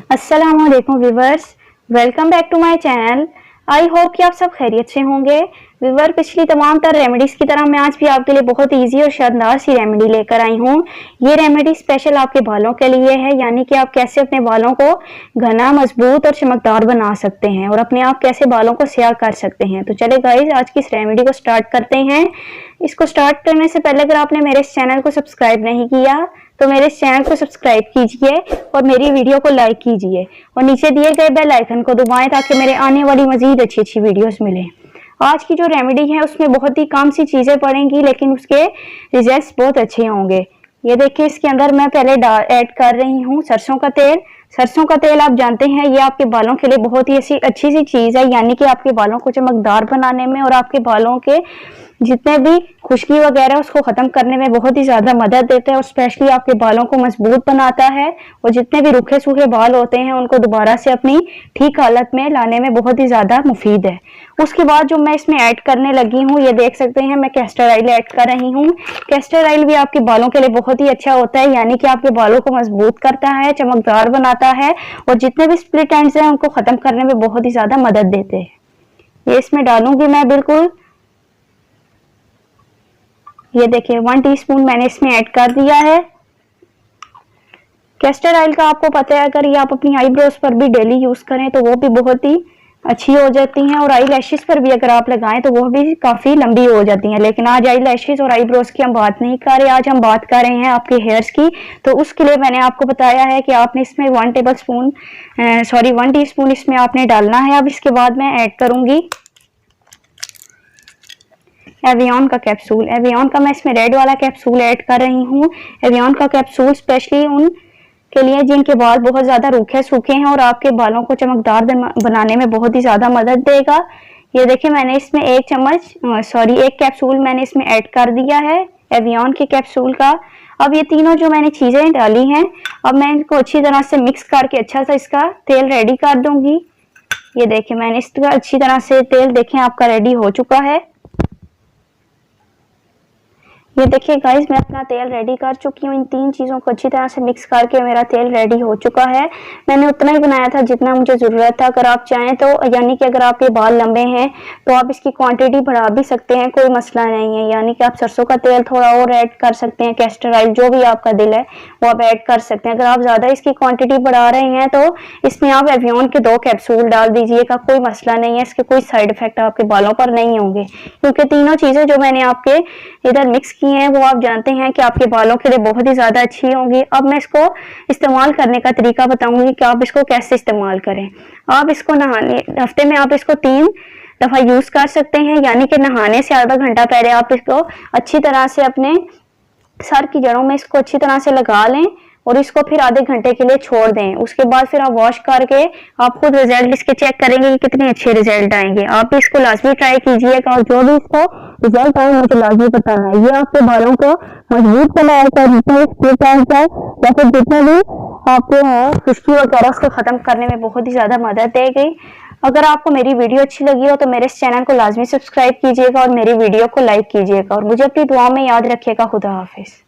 अस्सलाम वालेकुम viewers, welcome back to my channel. I hope कि आप सब खैरियत से होंगे। व्यूवर, पिछली तमाम तर रेमेडीज की तरह मैं आज भी आपके लिए बहुत इजी और शानदार सी रेमेडी लेकर आई हूँ। ये रेमेडी स्पेशल आपके बालों के लिए है, यानी कि आप कैसे अपने बालों को घना, मजबूत और चमकदार बना सकते हैं और अपने आप कैसे बालों को स्याह कर सकते हैं। तो चले गाइस, आज की इस रेमेडी को स्टार्ट करते हैं। इसको स्टार्ट करने से पहले अगर आपने मेरे इस चैनल को सब्सक्राइब नहीं किया तो मेरे इस चैनल को सब्सक्राइब कीजिए और मेरी वीडियो को लाइक कीजिए और नीचे दिए गए बेल आइकन को दबाएं ताकि मेरे आने वाली मजीद अच्छी अच्छी वीडियोस मिलें। आज की जो रेमेडी है उसमें बहुत ही कम सी चीजें पड़ेंगी, लेकिन उसके रिजल्ट्स बहुत अच्छे होंगे। ये देखिए, इसके अंदर मैं पहले ऐड कर रही हूँ सरसों का तेल। सरसों का तेल आप जानते हैं ये आपके बालों के लिए बहुत ही ऐसी अच्छी सी चीज है, यानी कि आपके बालों को चमकदार बनाने में और आपके बालों के जितने भी खुश्की वगैरह उसको खत्म करने में बहुत ही ज्यादा मदद देता है और स्पेशली आपके बालों को मजबूत बनाता है और जितने भी रूखे सूखे बाल होते हैं उनको दोबारा से अपनी ठीक हालत में लाने में बहुत ही ज्यादा मुफीद है। उसके बाद जो मैं इसमें ऐड करने लगी हूँ, ये देख सकते हैं मैं कैस्टर ऑयल ऐड कर रही हूँ। कैस्टर ऑयल भी आपके बालों के लिए बहुत ही अच्छा होता है, यानी कि आपके बालों को मजबूत करता है, चमकदार बनाता है और जितने भी स्प्लिट एंड्स हैं उनको खत्म करने में बहुत ही ज्यादा मदद देते हैं। ये इसमें डालूंगी मैं बिल्कुल। ये देखिए 1 टीस्पून मैंने इसमें ऐड कर दिया है। कैस्टर ऑयल का आपको पता है, अगर ये आप अपनी आईब्रोज पर भी डेली यूज करें तो वो भी बहुत ही अच्छी हो जाती हैं और आई लैशेस पर भी अगर आप लगाएं तो वो भी काफी लंबी हो जाती हैं। लेकिन आज आई लैशेस और आईब्रोज की हम बात नहीं कर रहे, आज हम बात कर रहे हैं आपके हेयर्स की। तो उसके लिए मैंने आपको बताया है कि आपने इसमें 1 टीस्पून इसमें आपने डालना है। अब इसके बाद मैं ऐड करूंगी एवियन का कैप्सूल। एवियन का मैं इसमें रेड वाला कैप्सूल ऐड कर रही हूँ। एवियन का कैप्सूल स्पेशली उन के लिए जिनके बाल बहुत ज्यादा रूखे सूखे हैं और आपके बालों को चमकदार बनाने में बहुत ही ज्यादा मदद देगा। ये देखिए, मैंने इसमें एक कैप्सूल मैंने इसमें ऐड कर दिया है एवियन के कैप्सूल का। अब ये तीनों जो मैंने चीजें डाली हैं, अब मैं इनको अच्छी तरह से मिक्स करके अच्छा सा इसका तेल रेडी कर दूंगी। ये देखिए, मैंने इसका अच्छी तरह से तेल देखें आपका रेडी हो चुका है। ये देखिए गाइस, मैं अपना तेल रेडी कर चुकी हूँ। इन 3 चीज़ों को अच्छी तरह से मिक्स करके मेरा तेल रेडी हो चुका है। मैंने उतना ही बनाया था जितना मुझे ज़रूरत था। अगर आप चाहें तो, यानी कि अगर आपके बाल लंबे हैं तो आप इसकी क्वांटिटी बढ़ा भी सकते हैं, कोई मसला नहीं है। यानी कि आप सरसों का तेल थोड़ा और ऐड कर सकते हैं, कैस्टर ऑयल जो भी आपका दिल है वो आप ऐड कर सकते हैं। अगर आप ज़्यादा इसकी क्वान्टिटी बढ़ा रहे हैं तो इसमें आप एवियन के 2 कैप्सूल डाल दीजिएगा, कोई मसला नहीं है। इसके कोई साइड इफेक्ट आपके बालों पर नहीं होंगे, क्योंकि तीनों चीज़ें जो मैंने आपके इधर मिक्स हैं वो आप जानते हैं कि आपके बालों के लिए बहुत ही ज्यादा अच्छी होंगी। अब मैं इसको इस्तेमाल करने का तरीका बताऊंगी कि आप इसको कैसे इस्तेमाल करें। आप इसको हफ्ते में आप इसको 3 दफा यूज कर सकते हैं, यानी कि नहाने से आधा घंटा पहले आप इसको अच्छी तरह से अपने सर की जड़ों में इसको अच्छी तरह से लगा लें और इसको फिर आधे घंटे के लिए छोड़ दें। उसके बाद फिर आप वॉश करके आप खुद रिजल्ट इसके चेक करेंगे कि कितने अच्छे रिजल्ट आएंगे। आप इसको लाजमी ट्राई कीजिएगा और जो भी इसको रिजल्ट आए मुझे लाजमी बताना है। ये आपके बालों को मजबूत बनाएगा, जितना भी आपके हैं खुश्की वगैरह उसको खत्म करने में बहुत ही ज्यादा मदद देगी। अगर आपको मेरी वीडियो अच्छी लगी हो तो मेरे इस चैनल को लाजमी सब्सक्राइब कीजिएगा और मेरी वीडियो को लाइक कीजिएगा और मुझे अपनी दुआ में याद रखिएगा। खुदा हाफिज।